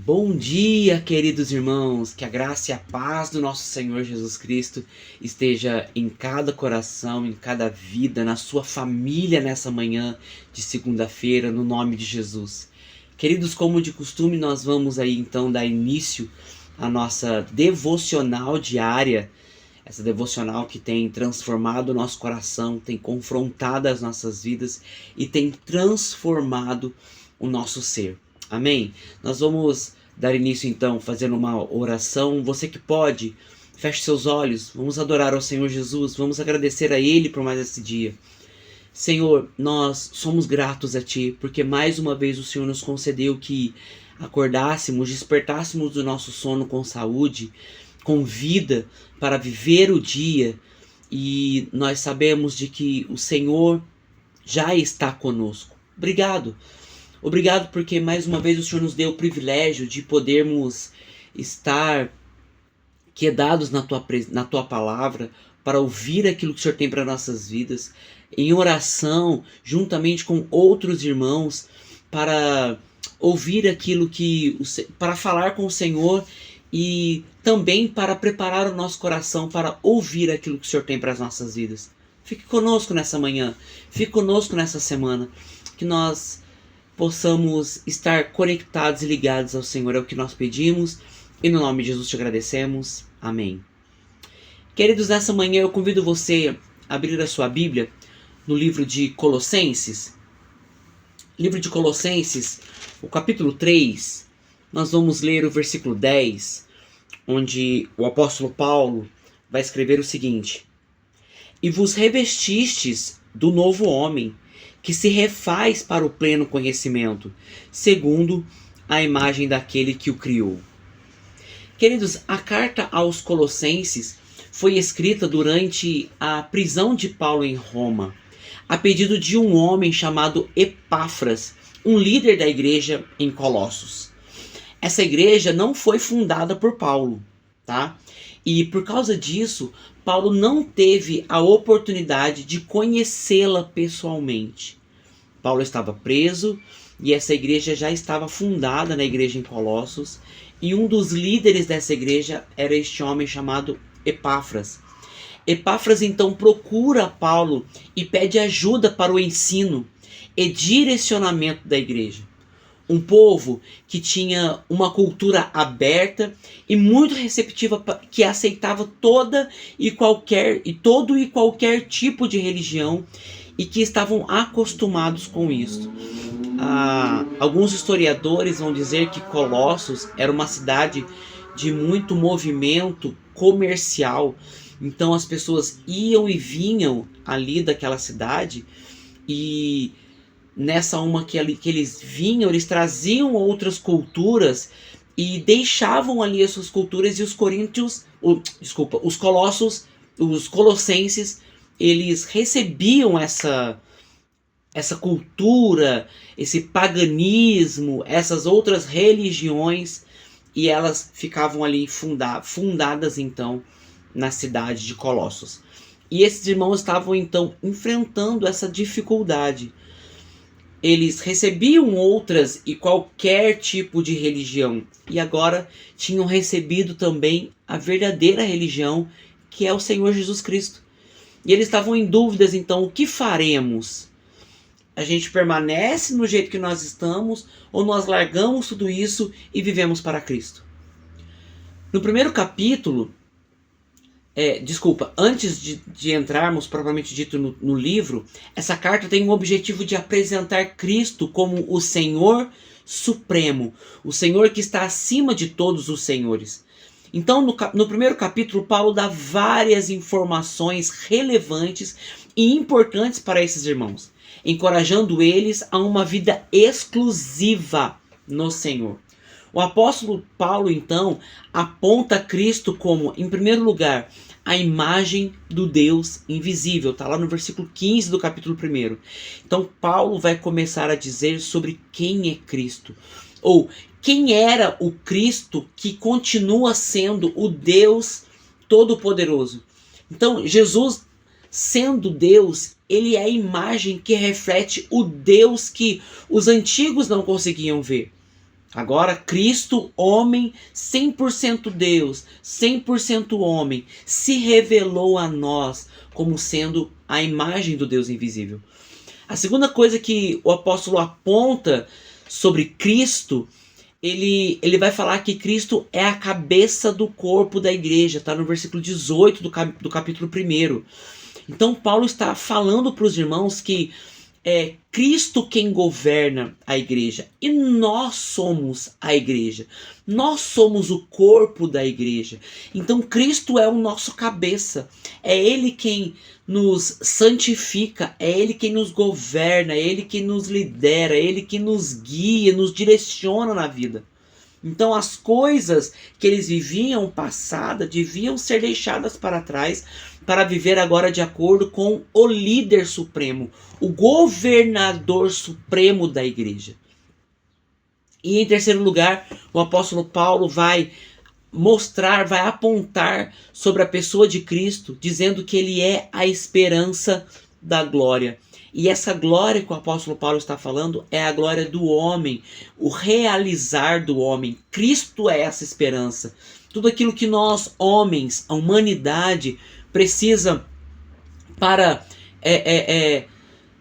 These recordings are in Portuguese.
Bom dia, queridos irmãos, que a graça e a paz do nosso Senhor Jesus Cristo esteja em cada coração, em cada vida, na sua família nessa manhã de segunda-feira, no nome de Jesus. Queridos, como de costume, nós vamos aí então dar início à nossa devocional diária, essa devocional que tem transformado o nosso coração, tem confrontado as nossas vidas e tem transformado o nosso ser. Amém? Nós vamos dar início então fazendo uma oração. Você que pode, feche seus olhos. Vamos adorar ao Senhor Jesus. Vamos agradecer a Ele por mais esse dia. Senhor, nós somos gratos a Ti, porque mais uma vez o Senhor nos concedeu que acordássemos, despertássemos do nosso sono com saúde, com vida, para viver o dia. E nós sabemos de que o Senhor já está conosco. Obrigado. Obrigado porque mais uma vez o Senhor nos deu o privilégio de podermos estar quedados na tua palavra, para ouvir aquilo que o Senhor tem para nossas vidas, em oração, juntamente com outros irmãos, para ouvir aquilo para falar com o Senhor e também para preparar o nosso coração para ouvir aquilo que o Senhor tem para as nossas vidas. Fique conosco nessa manhã, fique conosco nessa semana, que nós possamos estar conectados e ligados ao Senhor. É o que nós pedimos e no nome de Jesus te agradecemos. Amém. Queridos, nessa manhã eu convido você a abrir a sua Bíblia no livro de Colossenses. Livro de Colossenses, o capítulo 3, nós vamos ler o versículo 10, onde o apóstolo Paulo vai escrever o seguinte: E vos revestistes do novo homem, que se refaz para o pleno conhecimento, segundo a imagem daquele que o criou. Queridos, a carta aos Colossenses foi escrita durante a prisão de Paulo em Roma, a pedido de um homem chamado Epáfras, um líder da igreja em Colossos. Essa igreja não foi fundada por Paulo, tá? E por causa disso, Paulo não teve a oportunidade de conhecê-la pessoalmente. Paulo estava preso e essa igreja já estava fundada na igreja em Colossos, e um dos líderes dessa igreja era este homem chamado Epáfras. Epáfras então procura Paulo e pede ajuda para o ensino e direcionamento da igreja. Um povo que tinha uma cultura aberta e muito receptiva, que aceitava todo e qualquer tipo de religião, e que estavam acostumados com isso. Alguns historiadores vão dizer que Colossos era uma cidade de muito movimento comercial. Então as pessoas iam e vinham ali daquela cidade, e nessa que eles vinham, eles traziam outras culturas e deixavam ali as suas culturas, e os colossenses, eles recebiam essa cultura, esse paganismo, essas outras religiões, e elas ficavam ali fundadas então na cidade de Colossos. E esses irmãos estavam então enfrentando essa dificuldade. Eles recebiam outras e qualquer tipo de religião, e agora tinham recebido também a verdadeira religião, que é o Senhor Jesus Cristo. E eles estavam em dúvidas, então, o que faremos? A gente permanece no jeito que nós estamos, ou nós largamos tudo isso e vivemos para Cristo? No primeiro capítulo, antes de entrarmos propriamente dito no livro, essa carta tem o objetivo de apresentar Cristo como o Senhor Supremo, o Senhor que está acima de todos os senhores. Então, no primeiro capítulo, Paulo dá várias informações relevantes e importantes para esses irmãos, encorajando eles a uma vida exclusiva no Senhor. O apóstolo Paulo, então, aponta Cristo como, em primeiro lugar, a imagem do Deus invisível. Está lá no versículo 15 do capítulo 1. Então, Paulo vai começar a dizer sobre quem é Cristo, ou quem era o Cristo que continua sendo o Deus Todo-Poderoso. Então, Jesus, sendo Deus, ele é a imagem que reflete o Deus que os antigos não conseguiam ver. Agora, Cristo, homem, 100% Deus, 100% homem, se revelou a nós como sendo a imagem do Deus invisível. A segunda coisa que o apóstolo aponta sobre Cristo, ele vai falar que Cristo é a cabeça do corpo da igreja, está no versículo 18 do capítulo 1. Então Paulo está falando para os irmãos que é Cristo quem governa a igreja e nós somos a igreja. Nós somos o corpo da igreja. Então Cristo é o nosso cabeça. É Ele quem nos santifica, é Ele quem nos governa, é Ele quem nos lidera, é Ele quem nos guia, nos direciona na vida. Então as coisas que eles viviam passada deviam ser deixadas para trás para viver agora de acordo com o líder supremo, o governador supremo da igreja. E em terceiro lugar, o apóstolo Paulo vai mostrar, vai apontar sobre a pessoa de Cristo, dizendo que ele é a esperança da glória. E essa glória que o apóstolo Paulo está falando é a glória do homem, o realizar do homem. Cristo é essa esperança. Tudo aquilo que nós, homens, a humanidade, precisa para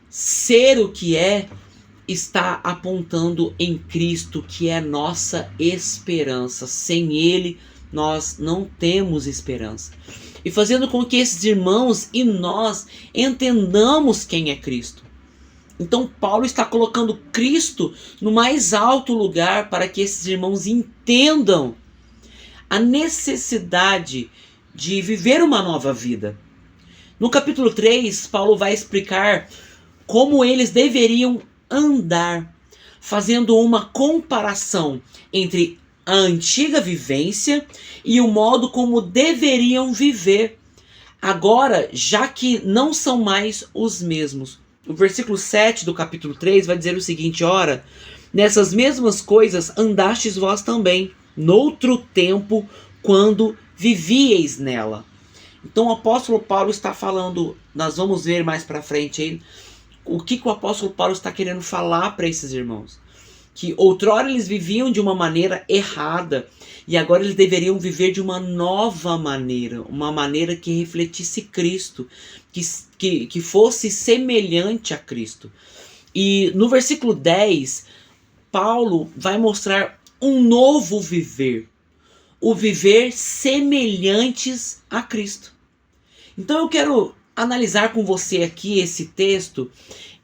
ser o que é, está apontando em Cristo, que é nossa esperança. Sem Ele, nós não temos esperança. E fazendo com que esses irmãos e nós entendamos quem é Cristo. Então Paulo está colocando Cristo no mais alto lugar para que esses irmãos entendam a necessidade de viver uma nova vida. No capítulo 3, Paulo vai explicar como eles deveriam andar, fazendo uma comparação entre a antiga vivência e o modo como deveriam viver agora, já que não são mais os mesmos. O versículo 7 do capítulo 3 vai dizer o seguinte: ora, nessas mesmas coisas andastes vós também, noutro tempo, quando vivieis nela. Então o apóstolo Paulo está falando, nós vamos ver mais para frente aí, o que o apóstolo Paulo está querendo falar para esses irmãos. Que outrora eles viviam de uma maneira errada e agora eles deveriam viver de uma nova maneira, uma maneira que refletisse Cristo, que fosse semelhante a Cristo. E no versículo 10, Paulo vai mostrar um novo viver, o viver semelhantes a Cristo. Então eu quero analisar com você aqui esse texto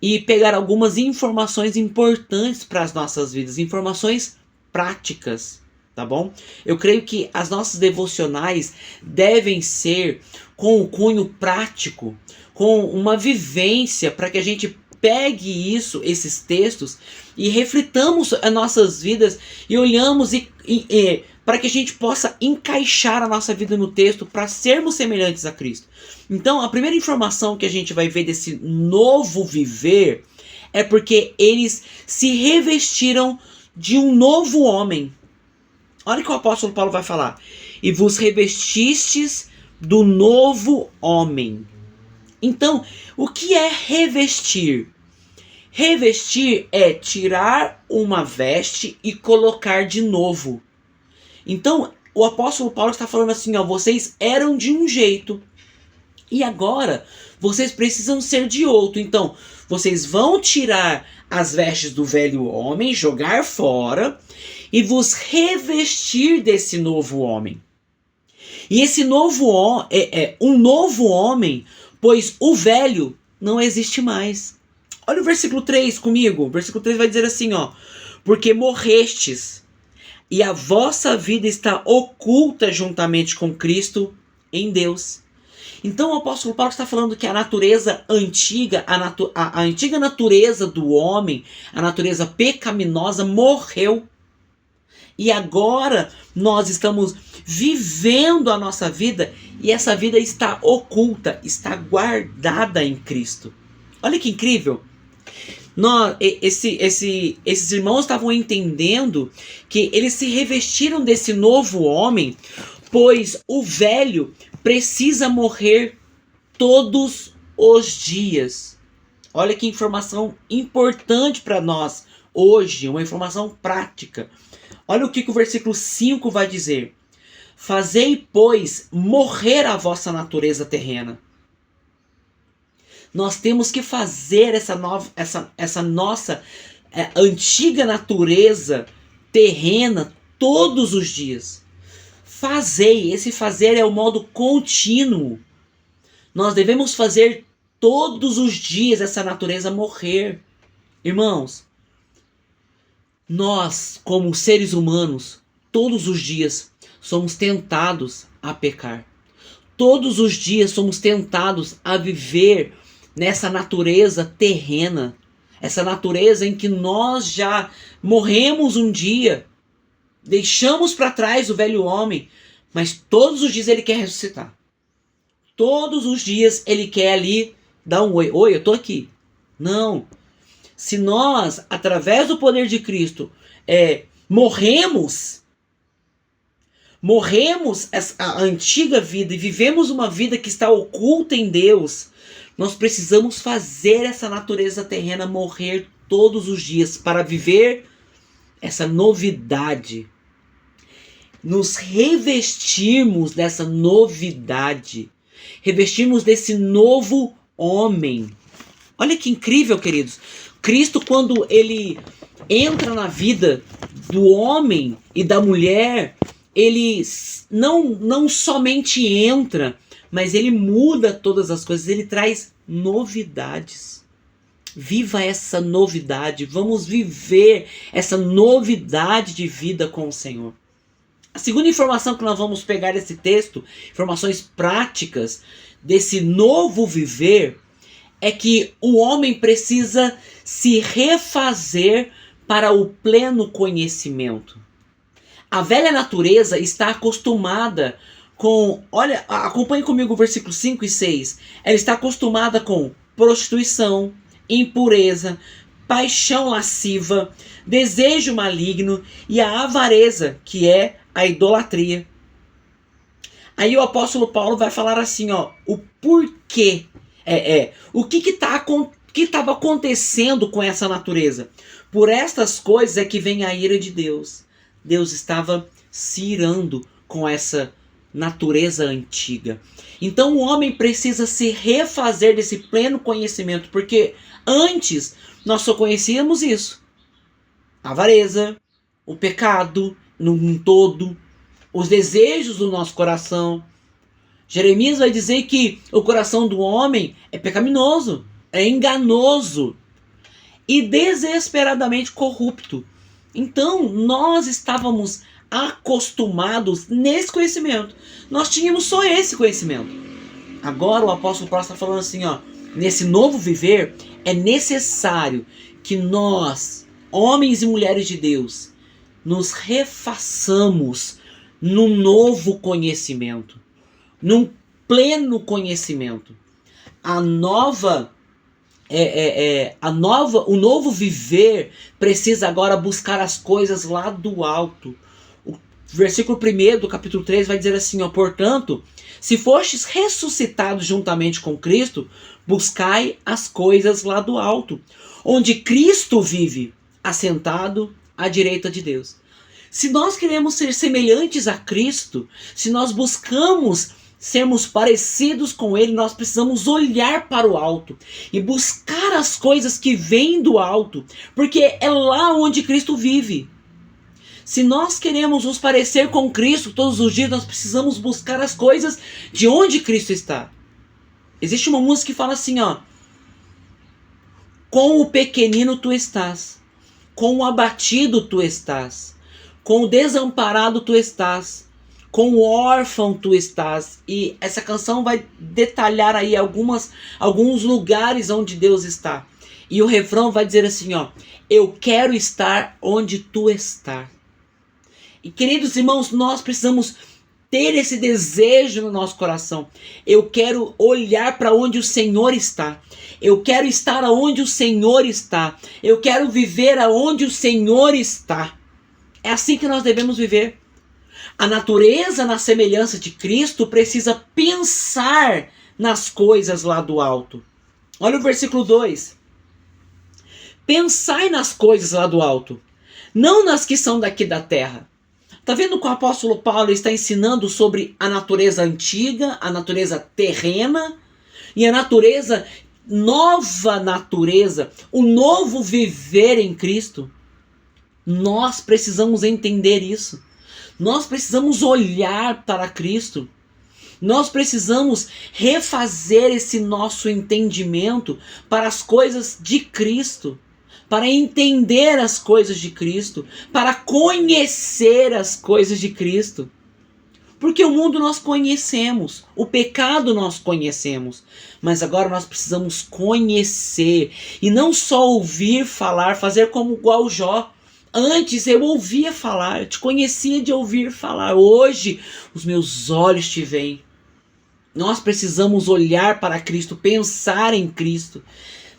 e pegar algumas informações importantes para as nossas vidas, informações práticas, tá bom? Eu creio que as nossas devocionais devem ser com o cunho prático, com uma vivência, para que a gente pegue esses textos e reflitamos as nossas vidas e olhamos para que a gente possa encaixar a nossa vida no texto para sermos semelhantes a Cristo. Então, a primeira informação que a gente vai ver desse novo viver é porque eles se revestiram de um novo homem. Olha o que o apóstolo Paulo vai falar. E vos revestistes do novo homem. Então, o que é revestir? Revestir é tirar uma veste e colocar de novo. Então, o apóstolo Paulo está falando assim, ó, vocês eram de um jeito e agora vocês precisam ser de outro. Então, vocês vão tirar as vestes do velho homem, jogar fora e vos revestir desse novo homem. E esse novo homem é um novo homem, pois o velho não existe mais. Olha o versículo 3 comigo. O versículo 3 vai dizer assim, ó: porque morrestes e a vossa vida está oculta juntamente com Cristo em Deus. Então o apóstolo Paulo está falando que a natureza antiga, a antiga natureza do homem, a natureza pecaminosa morreu. E agora nós estamos vivendo a nossa vida e essa vida está oculta, está guardada em Cristo. Olha que incrível! Esses irmãos estavam entendendo que eles se revestiram desse novo homem, pois o velho precisa morrer todos os dias. Olha que informação importante para nós hoje, uma informação prática. Olha o que o versículo 5 vai dizer. Fazei, pois, morrer a vossa natureza terrena. Nós temos que fazer essa nossa antiga natureza terrena todos os dias. Fazei, esse fazer é o modo contínuo. Nós devemos fazer todos os dias essa natureza morrer. Irmãos, nós, como seres humanos, todos os dias somos tentados a pecar. Todos os dias somos tentados a viver nessa natureza terrena. Essa natureza em que nós já morremos um dia. Deixamos para trás o velho homem. Mas todos os dias ele quer ressuscitar. Todos os dias ele quer ali dar um oi. Oi, eu tô aqui. Não. Se nós, através do poder de Cristo, morremos a antiga vida e vivemos uma vida que está oculta em Deus, nós precisamos fazer essa natureza terrena morrer todos os dias para viver essa novidade. Nos revestirmos dessa novidade. Revestirmos desse novo homem. Olha que incrível, queridos. Cristo, quando ele entra na vida do homem e da mulher, ele não somente entra, mas ele muda todas as coisas, ele traz novidades. Viva essa novidade, vamos viver essa novidade de vida com o Senhor. A segunda informação que nós vamos pegar desse texto, informações práticas desse novo viver, é que o homem precisa se refazer para o pleno conhecimento. A velha natureza está acostumada com... Olha, acompanhe comigo o versículo 5 e 6. Ela está acostumada com prostituição, impureza, paixão lasciva, desejo maligno e a avareza, que é a idolatria. Aí o apóstolo Paulo vai falar assim, o porquê. O que estava acontecendo com essa natureza? Por estas coisas é que vem a ira de Deus. Deus estava se irando com essa natureza antiga. Então o homem precisa se refazer desse pleno conhecimento, porque antes nós só conhecíamos isso. A avareza, o pecado num todo, os desejos do nosso coração. Jeremias vai dizer que o coração do homem é pecaminoso, é enganoso e desesperadamente corrupto. Então, nós estávamos acostumados nesse conhecimento. Nós tínhamos só esse conhecimento. Agora o apóstolo Paulo está falando assim, nesse novo viver, é necessário que nós, homens e mulheres de Deus, nos refaçamos num novo conhecimento, num pleno conhecimento. O novo viver precisa agora buscar as coisas lá do alto. O versículo 1 do capítulo 3 vai dizer assim, portanto, se fostes ressuscitados juntamente com Cristo, buscai as coisas lá do alto, onde Cristo vive, assentado à direita de Deus. Se nós queremos ser semelhantes a Cristo, se nós buscamos sermos parecidos com Ele, nós precisamos olhar para o alto e buscar as coisas que vêm do alto, porque é lá onde Cristo vive. Se nós queremos nos parecer com Cristo todos os dias, nós precisamos buscar as coisas de onde Cristo está. Existe uma música que fala assim, com o pequenino tu estás, com o abatido tu estás, com o desamparado tu estás, com o órfão tu estás. E essa canção vai detalhar aí alguns lugares onde Deus está. E o refrão vai dizer assim, eu quero estar onde tu estás. E queridos irmãos, nós precisamos ter esse desejo no nosso coração. Eu quero olhar para onde o Senhor está. Eu quero estar aonde o Senhor está. Eu quero viver aonde o Senhor está. É assim que nós devemos viver. A natureza na semelhança de Cristo precisa pensar nas coisas lá do alto. Olha o versículo 2. Pensai nas coisas lá do alto, não nas que são daqui da terra. Tá vendo que o apóstolo Paulo está ensinando sobre a natureza antiga, a natureza terrena e a natureza, nova natureza, o novo viver em Cristo? Nós precisamos entender isso. Nós precisamos olhar para Cristo. Nós precisamos refazer esse nosso entendimento para as coisas de Cristo, para entender as coisas de Cristo, para conhecer as coisas de Cristo. Porque o mundo nós conhecemos, o pecado nós conhecemos, mas agora nós precisamos conhecer e não só ouvir falar, fazer como igual Jó. Antes eu ouvia falar, eu te conhecia de ouvir falar, hoje os meus olhos te veem. Nós precisamos olhar para Cristo, pensar em Cristo.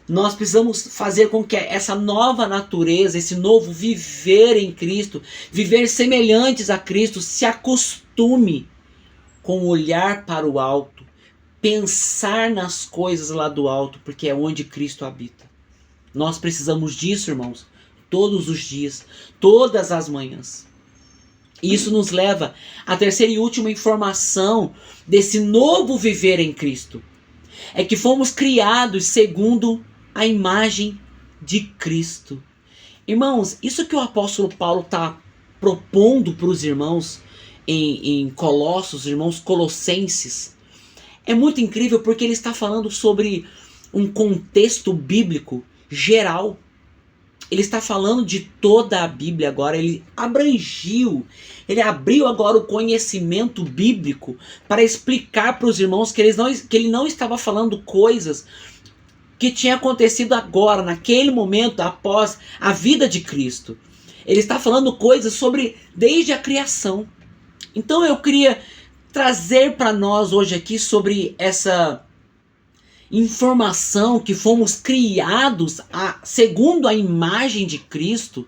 Nós precisamos fazer com que essa nova natureza, esse novo viver em Cristo, viver semelhantes a Cristo, se acostume com o olhar para o alto, pensar nas coisas lá do alto, porque é onde Cristo habita. Nós precisamos disso, irmãos, todos os dias, todas as manhãs. E isso nos leva à terceira e última informação desse novo viver em Cristo. É que fomos criados segundo a imagem de Cristo. Irmãos, isso que o apóstolo Paulo está propondo para os irmãos em Colossos, irmãos colossenses, é muito incrível porque ele está falando sobre um contexto bíblico geral. Ele está falando de toda a Bíblia agora, ele ele abriu agora o conhecimento bíblico para explicar para os irmãos que ele não estava falando coisas que tinha acontecido agora, naquele momento, após a vida de Cristo. Ele está falando coisas sobre desde a criação. Então eu queria trazer para nós hoje aqui sobre essa informação que fomos criados segundo a imagem de Cristo,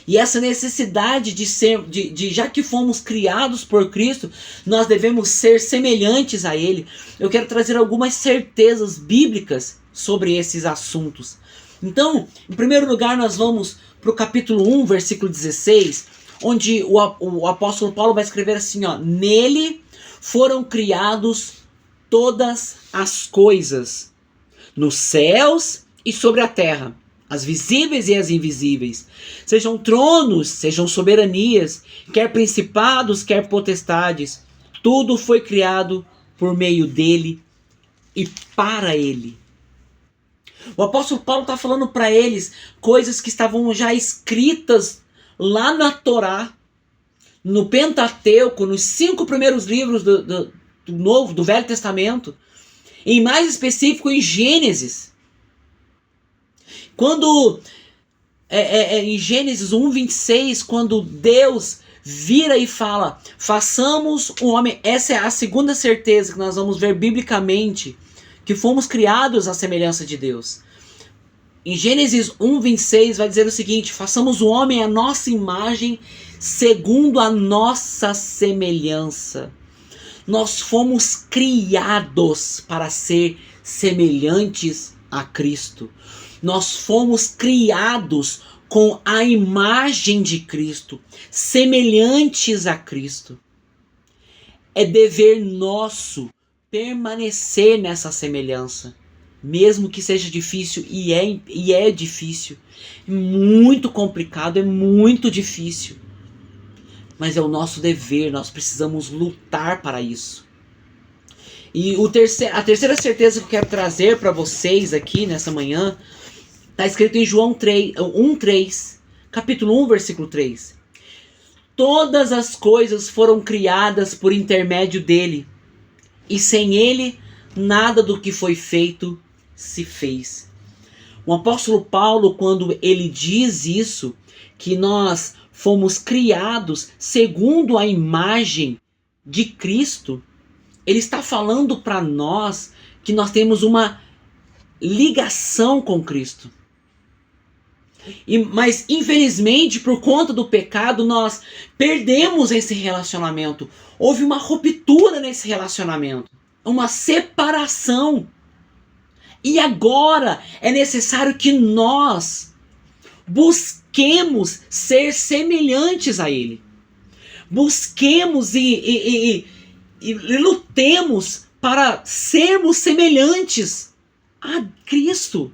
e essa necessidade de já que fomos criados por Cristo, nós devemos ser semelhantes a Ele. Eu quero trazer algumas certezas bíblicas sobre esses assuntos. Então, em primeiro lugar, nós vamos para o capítulo 1, versículo 16, onde o apóstolo Paulo vai escrever assim, ó: nele foram criados todas as coisas, nos céus e sobre a terra, as visíveis e as invisíveis, sejam tronos, sejam soberanias, quer principados, quer potestades, tudo foi criado por meio dele e para ele. O apóstolo Paulo está falando para eles coisas que estavam já escritas lá na Torá, no Pentateuco, nos 5 primeiros livros do Velho Testamento, em mais específico em Gênesis. Quando em Gênesis 1:26, quando Deus vira e fala: façamos o homem. Essa é a segunda certeza que nós vamos ver biblicamente, que fomos criados à semelhança de Deus. Em Gênesis 1:26 vai dizer o seguinte: façamos o homem à nossa imagem, segundo a nossa semelhança. Nós fomos criados para ser semelhantes a Cristo. Nós fomos criados com a imagem de Cristo, semelhantes a Cristo. É dever nosso permanecer nessa semelhança, mesmo que seja difícil, e é difícil, é muito complicado, é muito difícil. Mas é o nosso dever, nós precisamos lutar para isso. E a terceira certeza que eu quero trazer para vocês aqui nessa manhã, está escrito em João 1:3, capítulo 1, versículo 3. Todas as coisas foram criadas por intermédio dele, e sem ele, nada do que foi feito se fez. O apóstolo Paulo, quando ele diz isso, que nós fomos criados segundo a imagem de Cristo, ele está falando para nós que nós temos uma ligação com Cristo. Mas infelizmente, por conta do pecado, nós perdemos esse relacionamento. Houve uma ruptura nesse relacionamento, uma separação. E agora é necessário que nós busquemos ser semelhantes a Ele. Busquemos e lutemos para sermos semelhantes a Cristo.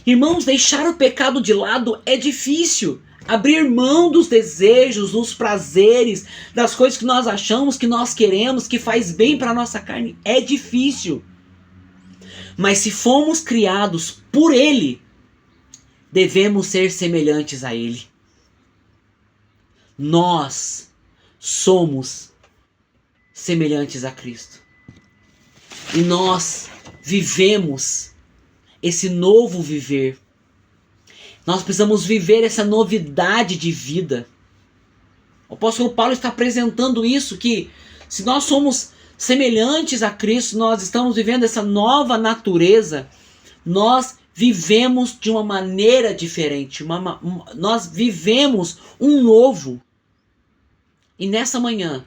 Irmãos, deixar o pecado de lado é difícil. Abrir mão dos desejos, dos prazeres, das coisas que nós achamos, que nós queremos, que faz bem para a nossa carne, é difícil. Mas se fomos criados por Ele, devemos ser semelhantes a Ele. Nós somos semelhantes a Cristo. E nós vivemos esse novo viver. Nós precisamos viver essa novidade de vida. O apóstolo Paulo está apresentando isso, que se nós somos semelhantes a Cristo, nós estamos vivendo essa nova natureza, nós vivemos de uma maneira diferente, nós vivemos um novo. E nessa manhã,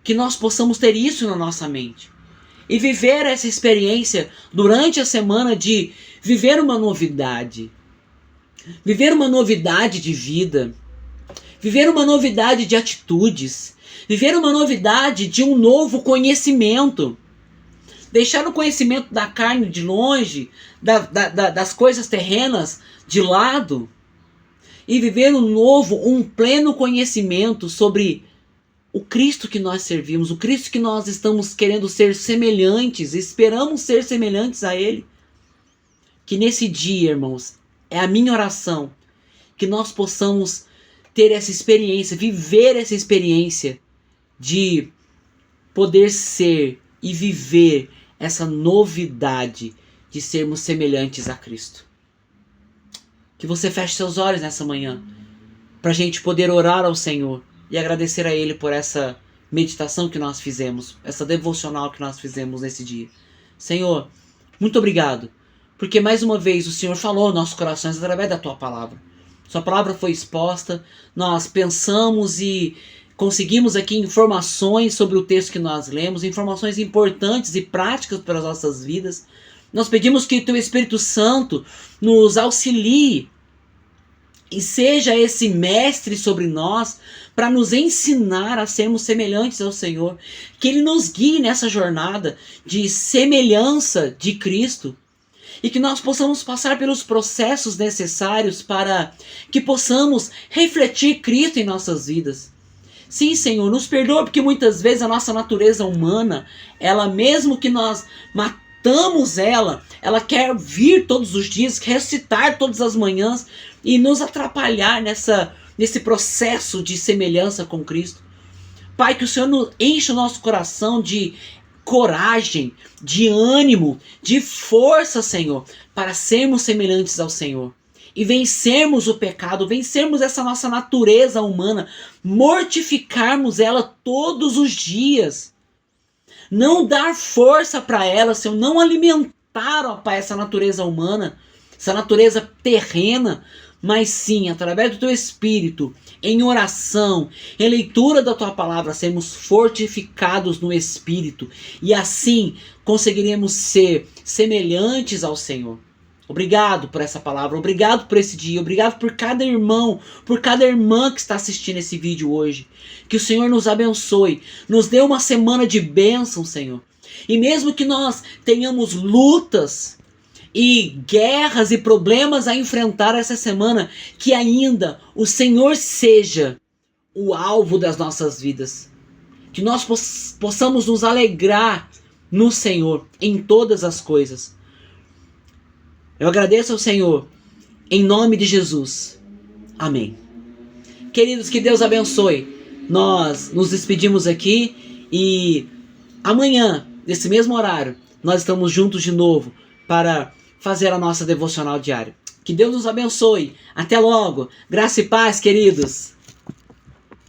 que nós possamos ter isso na nossa mente. E viver essa experiência durante a semana de viver uma novidade. Viver uma novidade de vida. Viver uma novidade de atitudes. Viver uma novidade de um novo conhecimento. Deixar o conhecimento da carne de longe, das coisas terrenas de lado. E viver um novo, um pleno conhecimento sobre o Cristo que nós servimos, o Cristo que nós estamos querendo ser semelhantes, esperamos ser semelhantes a Ele. Que nesse dia, irmãos, é a minha oração, que nós possamos ter essa experiência, viver essa experiência de poder ser e viver essa novidade de sermos semelhantes a Cristo. Que você feche seus olhos nessa manhã, para a gente poder orar ao Senhor e agradecer a Ele por essa meditação que nós fizemos, essa devocional que nós fizemos nesse dia. Senhor, muito obrigado, porque mais uma vez o Senhor falou aos nossos corações através da Tua palavra. Sua palavra foi exposta, nós pensamos e conseguimos aqui informações sobre o texto que nós lemos, informações importantes e práticas para as nossas vidas. Nós pedimos que o Teu Espírito Santo nos auxilie e seja esse mestre sobre nós para nos ensinar a sermos semelhantes ao Senhor. Que Ele nos guie nessa jornada de semelhança de Cristo. E que nós possamos passar pelos processos necessários para que possamos refletir Cristo em nossas vidas. Sim, Senhor, nos perdoa porque muitas vezes a nossa natureza humana, ela mesmo que nós matamos ela quer vir todos os dias, ressuscitar todas as manhãs e nos atrapalhar nesse processo de semelhança com Cristo. Pai, que o Senhor enche o nosso coração de coragem, de ânimo, de força, Senhor, para sermos semelhantes ao Senhor. E vencermos o pecado, vencermos essa nossa natureza humana, mortificarmos ela todos os dias. Não dar força para ela, Senhor, não alimentar, ó Pai, essa natureza humana, essa natureza terrena, mas sim, através do Teu Espírito, em oração, em leitura da Tua palavra, sermos fortificados no Espírito e assim conseguiremos ser semelhantes ao Senhor. Obrigado por essa palavra, obrigado por esse dia, obrigado por cada irmão, por cada irmã que está assistindo esse vídeo hoje. Que o Senhor nos abençoe, nos dê uma semana de bênção, Senhor. E mesmo que nós tenhamos lutas e guerras e problemas a enfrentar essa semana, que ainda o Senhor seja o alvo das nossas vidas. Que nós possamos nos alegrar no Senhor em todas as coisas. Eu agradeço ao Senhor, em nome de Jesus. Amém. Queridos, que Deus abençoe. Nós nos despedimos aqui e amanhã, nesse mesmo horário, nós estamos juntos de novo para fazer a nossa devocional diária. Que Deus nos abençoe. Até logo. Graça e paz, queridos.